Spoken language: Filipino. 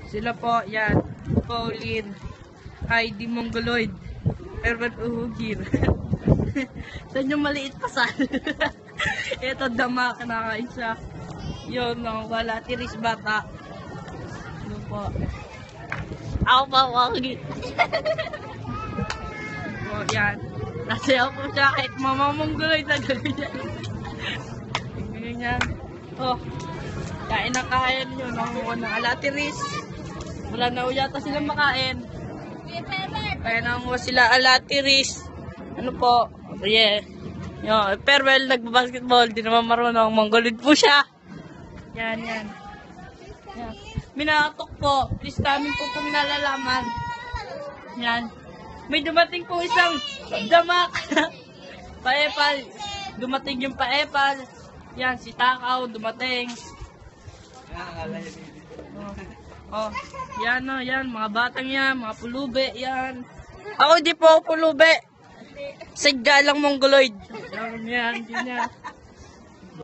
Sila po, yan. Pauline. ID Mongoloid. Herbert Uhugir. Saan yung maliit pa sal? Ito dama, kinakain siya. Yun, no, wala. Tiris bata. Ano po. Ako pa, wagi. O, yan. Nasayaw po siya kahit mamamongoloid na gawin niya. Ganyan yan. Oh, kain na kain yun. Nangunguha ng alatiris. Wala na yata silang makain. Kaya nangunguha sila alatiris. Ano po? Yeah. Yo, Perwell nagbabasketball. Di naman marunong. Mongoloid po siya. Yan, yan. Yan. Minatok po. Please kami po pong nalalaman. Yan. May dumating po isang damak. Paepal. Dumating yung paepal. Yan, si Takaw dumating. Oh, yan o, yan. Mga batang yan. Mga pulube, yan. Ako di po ako pulube. Sigga lang mongoloid. Yan, yan.